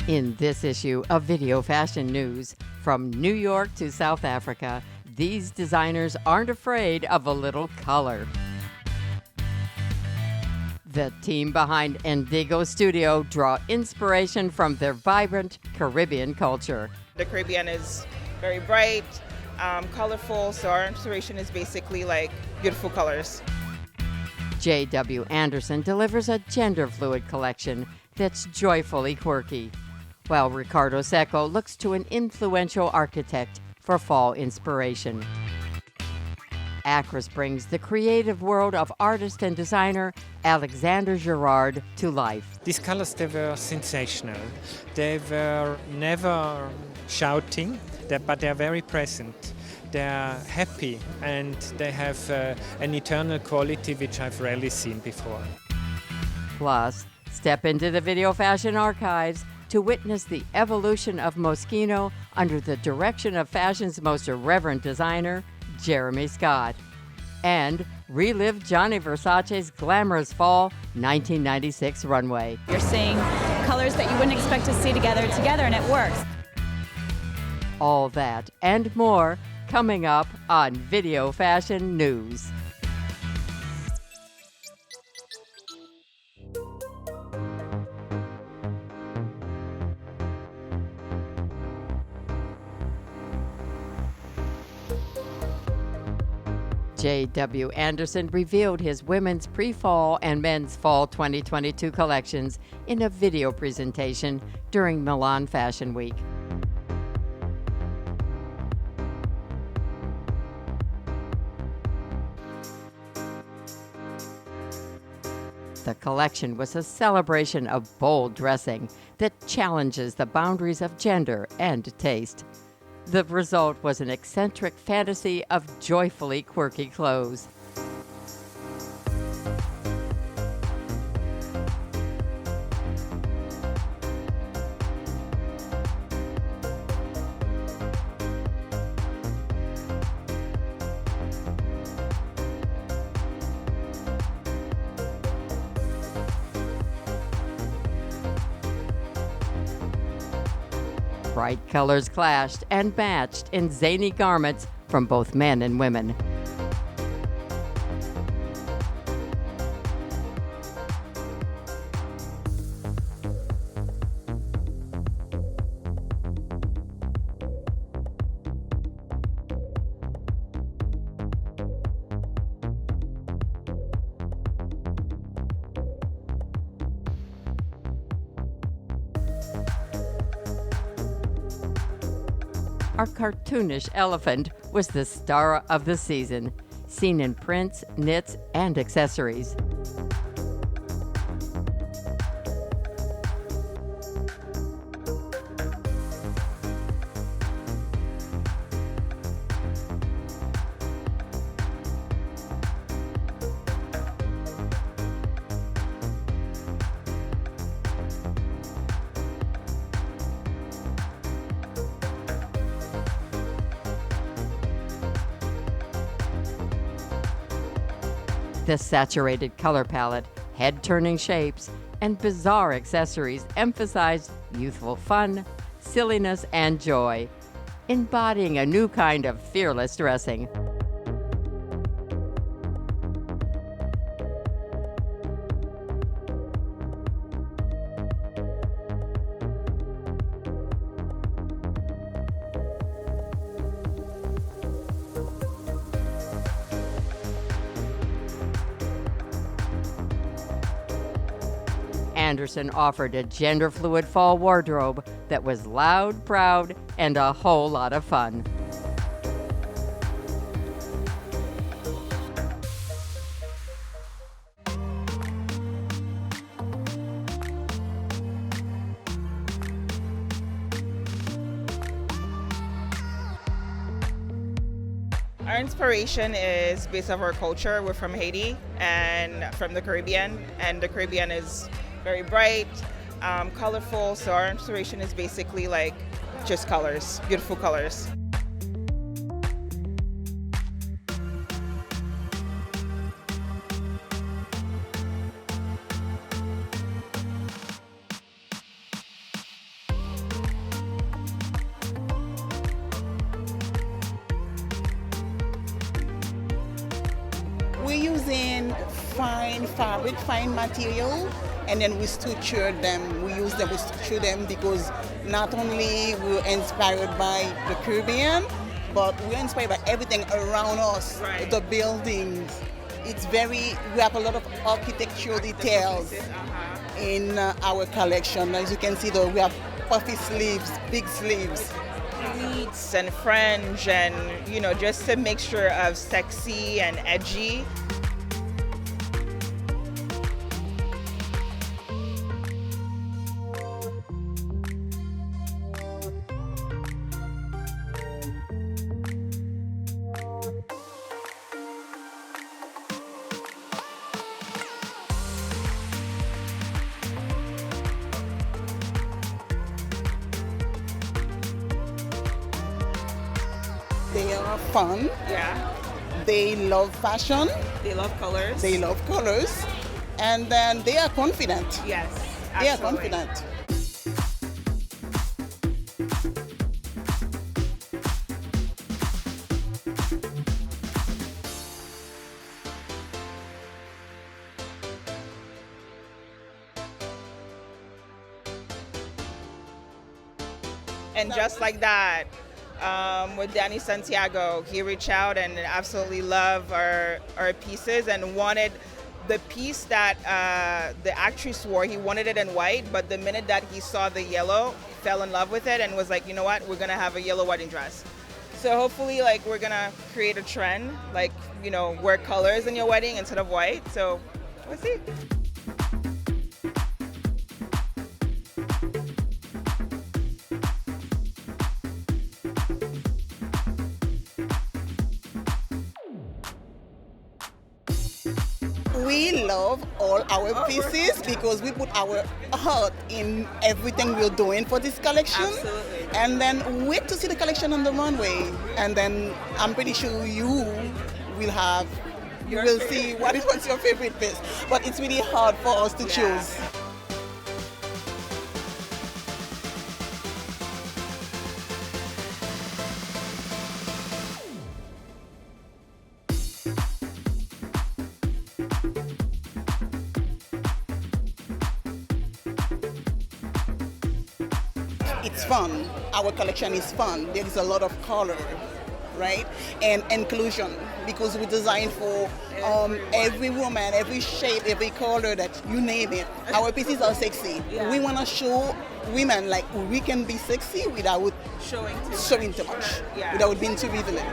In this issue of Video Fashion News, from New York to South Africa, these designers aren't afraid of a little color. The team behind Ndigo Studio draw inspiration from their vibrant Caribbean culture. The Caribbean is very bright, colorful, so our inspiration is basically like beautiful colors. J.W.Anderson delivers a gender-fluid collection that's joyfully quirky, while Ricardo Seco looks to an influential architect for fall inspiration. Akris brings the creative world of artist and designer Alexander Girard to life. These colors, they were sensational. They were never shouting, but they're very present. They're happy and they have an eternal quality which I've rarely seen before. Plus, step into the Video Fashion archives to witness the evolution of Moschino under the direction of fashion's most irreverent designer, Jeremy Scott. And relive Gianni Versace's glamorous fall 1996 runway. You're seeing colors that you wouldn't expect to see together, and it works. All that and more coming up on Video Fashion News. J.W.Anderson revealed his women's pre-fall and men's fall 2022 collections in a video presentation during Milan Fashion Week. The collection was a celebration of bold dressing that challenges the boundaries of gender and taste. The result was an eccentric fantasy of joyfully quirky clothes. Bright colors clashed and matched in zany garments from both men and women. Our cartoonish elephant was the star of the season, seen in prints, knits, and accessories. The saturated color palette, head-turning shapes, and bizarre accessories emphasized youthful fun, silliness, and joy, embodying a new kind of fearless dressing. Anderson offered a gender-fluid fall wardrobe that was loud, proud, and a whole lot of fun. Our inspiration is based off our culture. We're from Haiti and from the Caribbean, and the Caribbean is very bright, colorful, so our inspiration is basically like just colors, beautiful colors. using fine fabric, fine material, and then we suture them. We suture them because not only we're inspired by the Caribbean, but we're inspired by everything around us, Right. the buildings. We have a lot of architectural details in our collection. As you can see, though, we have puffy sleeves, big sleeves. Pleats and fringe and, just a mixture of sexy and edgy. They are fun. Yeah. They love fashion. They love colors. They love colors. And then they are confident. Yes. They are Absolutely. confident. And just like that, with Danny Santiago, he reached out and absolutely loved our pieces and wanted the piece that the actress wore. He wanted it in white, but the minute that he saw the yellow, fell in love with it and was like, you know what, we're gonna have a yellow wedding dress. So hopefully, we're gonna create a trend, wear colors in your wedding instead of white. So we'll see. We love all our pieces because we put our heart in everything we're doing for this collection. Absolutely. And then wait to see the collection on the runway. And then I'm pretty sure you will see what was your favorite piece. But it's really hard for us to choose. It's fun. Our collection is fun. There is a lot of color, right? And inclusion, because we design for every woman, every shape, every color that you name it. Our pieces are sexy. Yeah. We want to show women we can be sexy without showing too much, Yeah. without being too revealing.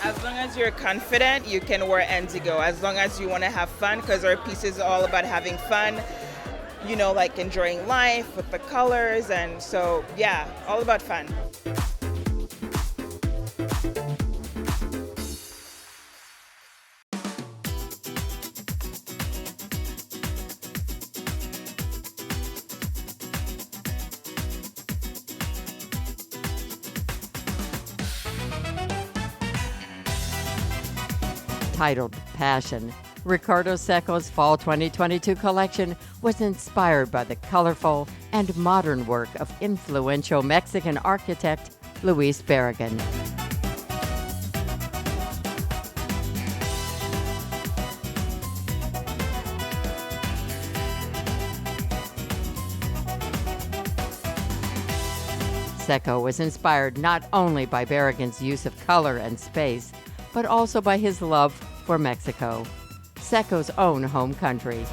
As long as you're confident, you can wear Ndigo. As long as you want to have fun, because our piece is all about having fun, enjoying life with the colors. And so, yeah, all about fun. Titled Passion, Ricardo Seco's Fall 2022 collection was inspired by the colorful and modern work of influential Mexican architect Luis Barragan. Seco was inspired not only by Barragan's use of color and space, but also by his love for Mexico, Seco's own home country.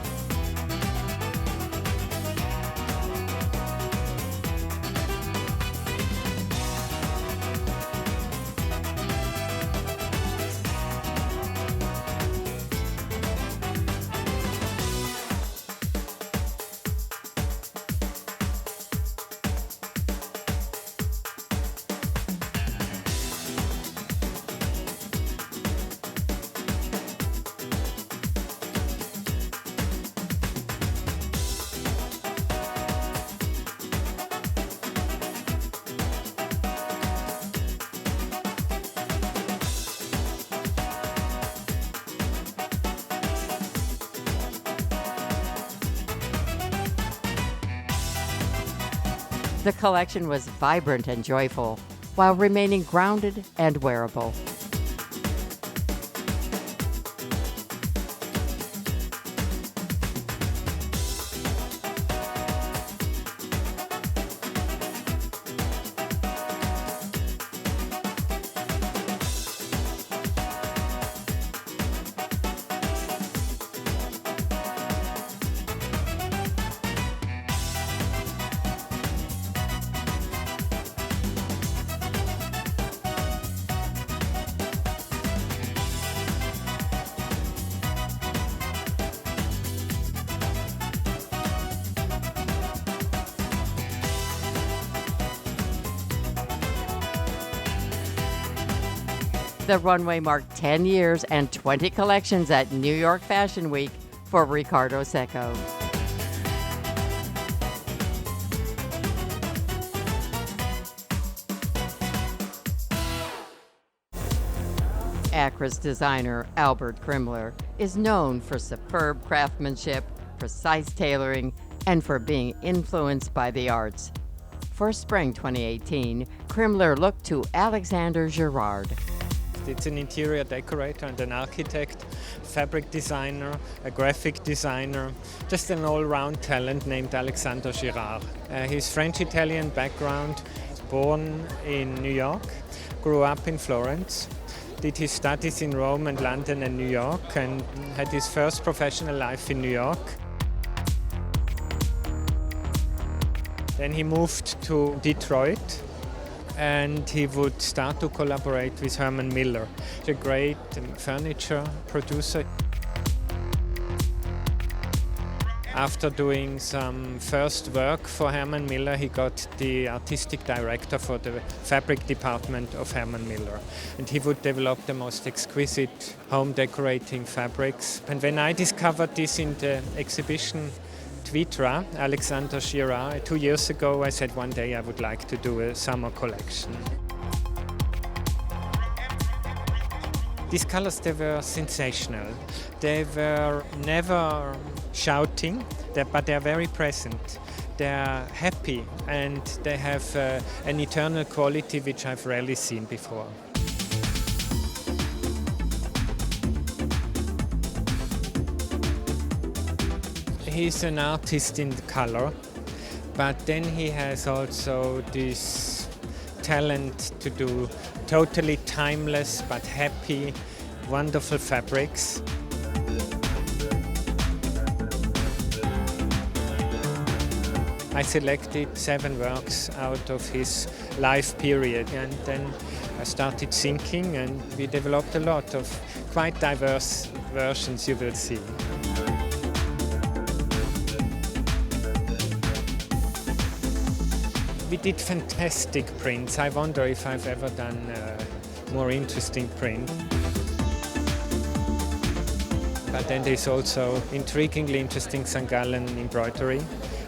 The collection was vibrant and joyful, while remaining grounded and wearable. The runway marked 10 years and 20 collections at New York Fashion Week for Ricardo Seco. Akris designer Albert Krimler is known for superb craftsmanship, precise tailoring, and for being influenced by the arts. For spring 2018, Krimler looked to Alexander Girard. It's an interior decorator and an architect, fabric designer, a graphic designer, just an all-round talent named Alexander Girard. His French-Italian background, born in New York, grew up in Florence, did his studies in Rome and London and New York, and had his first professional life in New York. Then he moved to Detroit, and he would start to collaborate with Herman Miller, a great furniture producer. After doing some first work for Herman Miller, he got the artistic director for the fabric department of Herman Miller. And he would develop the most exquisite home decorating fabrics. And when I discovered this in the exhibition Tvitra, Alexander Girard, 2 years ago, I said one day I would like to do a summer collection. These colors, they were sensational. They were never shouting, but they're very present. They're happy, and they have an eternal quality which I've rarely seen before. He's an artist in the color, but then he has also this talent to do totally timeless but happy, wonderful fabrics. I selected 7 works out of his life period, and then I started thinking, and we developed a lot of quite diverse versions you will see. We did fantastic prints. I wonder if I've ever done a more interesting print. But then there's also intriguingly interesting St. Gallen embroidery.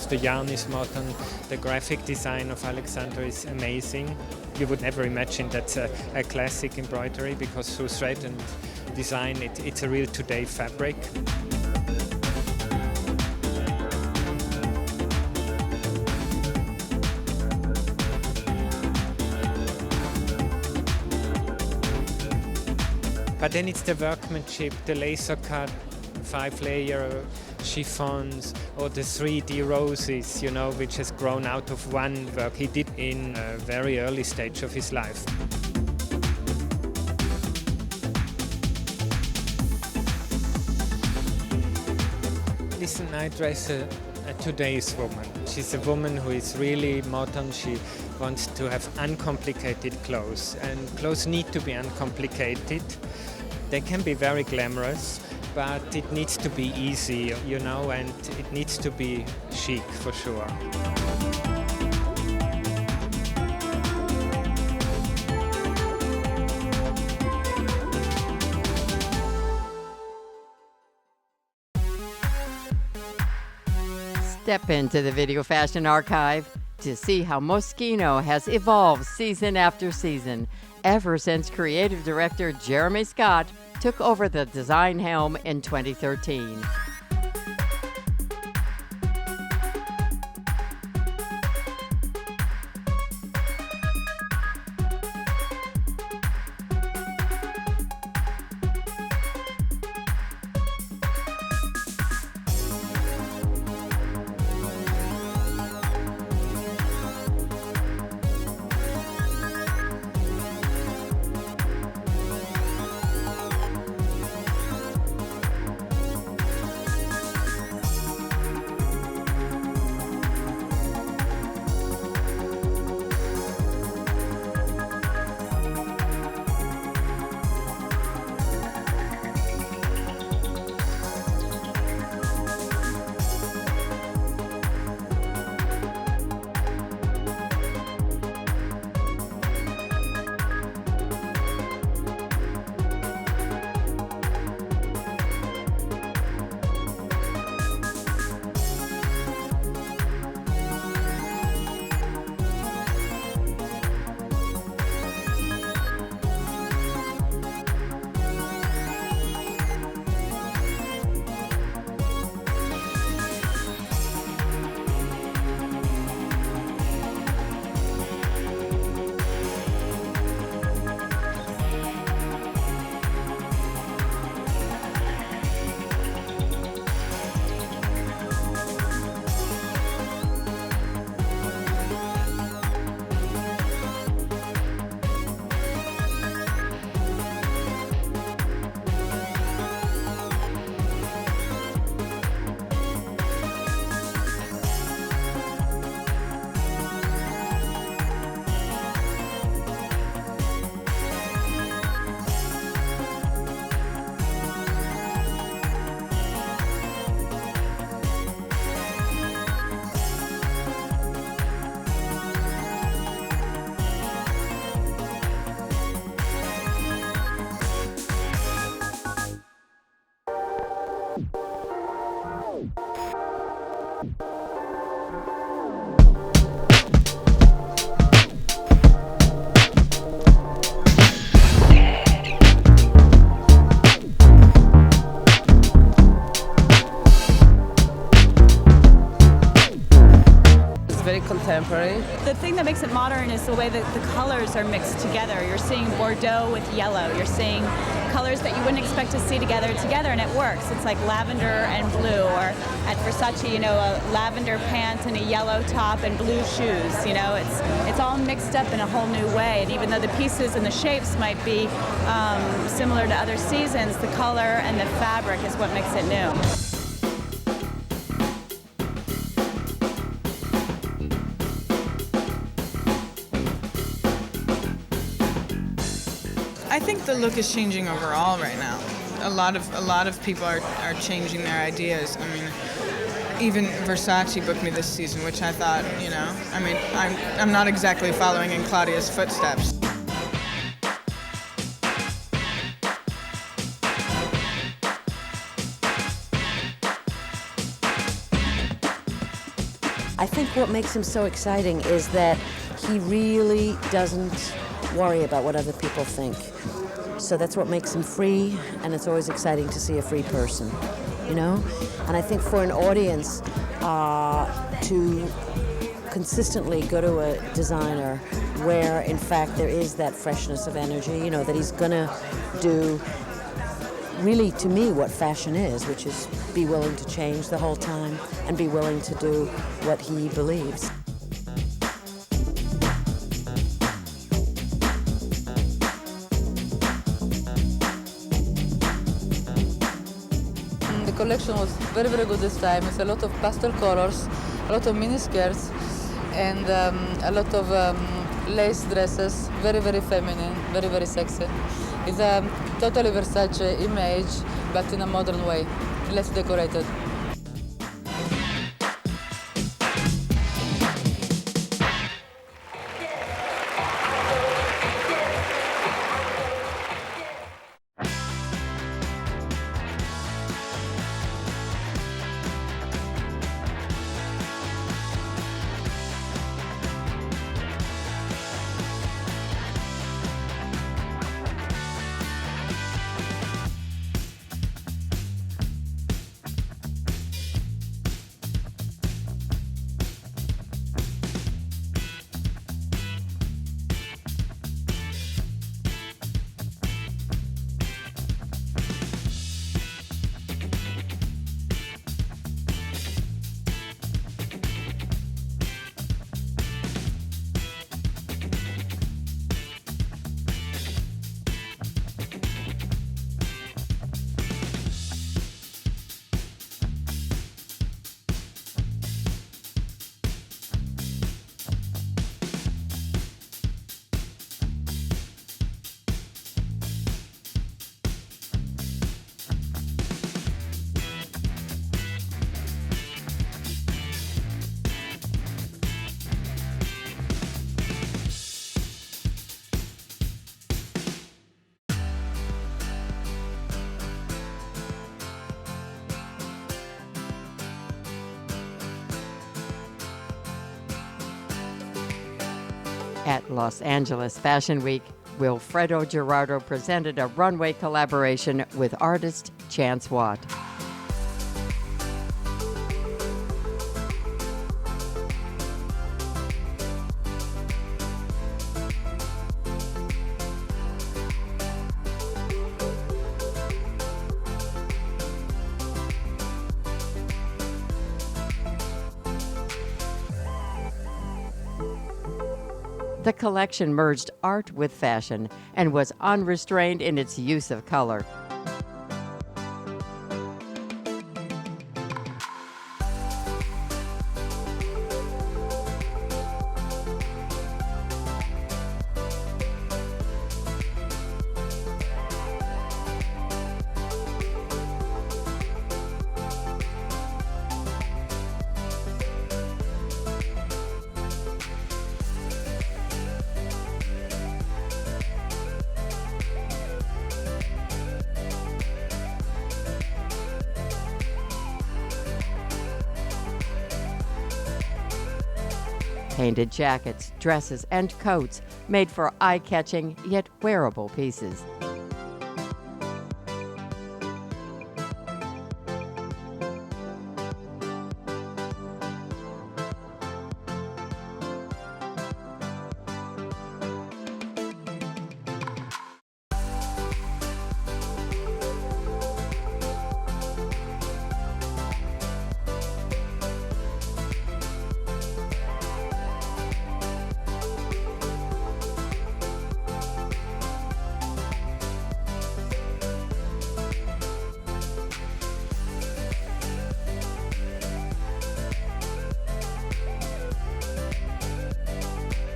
The yarn is modern, the graphic design of Alexander is amazing. You would never imagine that's a classic embroidery, because through thread and design it's a real today fabric. But then it's the workmanship, the laser cut, 5-layer chiffons, or the 3D roses, which has grown out of one work he did in a very early stage of his life. Listen, I dress a today's woman. She's a woman who is really modern. She wants to have uncomplicated clothes, and clothes need to be uncomplicated. They can be very glamorous, but it needs to be easy, and it needs to be chic for sure. Step into the Video Fashion Archive to see how Moschino has evolved season after season, ever since creative director Jeremy Scott took over the design helm in 2013. contemporary. The thing that makes it modern is the way that the colors are mixed together. You're seeing Bordeaux with yellow. You're seeing colors that you wouldn't expect to see together, and it works. It's like lavender and blue, or at Versace, you know, a lavender pant and a yellow top and blue shoes. You know, it's all mixed up in a whole new way. And even though the pieces and the shapes might be similar to other seasons, the color and the fabric is what makes it new. I think the look is changing overall right now. A lot of people are changing their ideas. I mean, even Versace booked me this season, which I thought, you know, I mean, I'm not exactly following in Claudia's footsteps. I think what makes him so exciting is that he really doesn't worry about what other people think. So that's what makes him free, and it's always exciting to see a free person, you know? And I think for an audience to consistently go to a designer where, in fact, there is that freshness of energy, you know, that he's gonna do really, to me, what fashion is, which is be willing to change the whole time and be willing to do what he believes. The collection was very, very good this time. It's a lot of pastel colors, a lot of mini skirts, and a lot of lace dresses, very, very feminine, very, very sexy. It's a totally Versace image, but in a modern way, less decorated. At Los Angeles Fashion Week, Willfredo Gerardo presented a runway collaboration with artist Chance Watt. The collection merged art with fashion and was unrestrained in its use of color. Painted jackets, dresses, and coats made for eye-catching yet wearable pieces.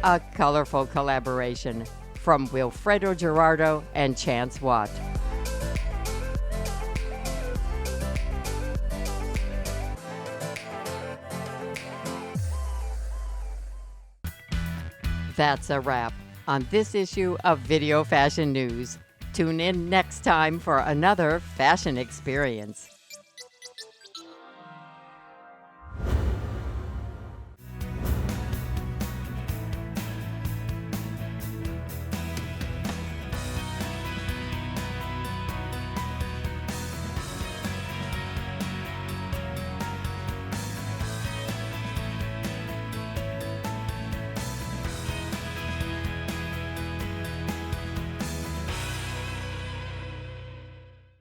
a colorful collaboration from Willfredo Gerardo and Chance Watt. That's a wrap on this issue of Video Fashion News. Tune in next time for another fashion experience.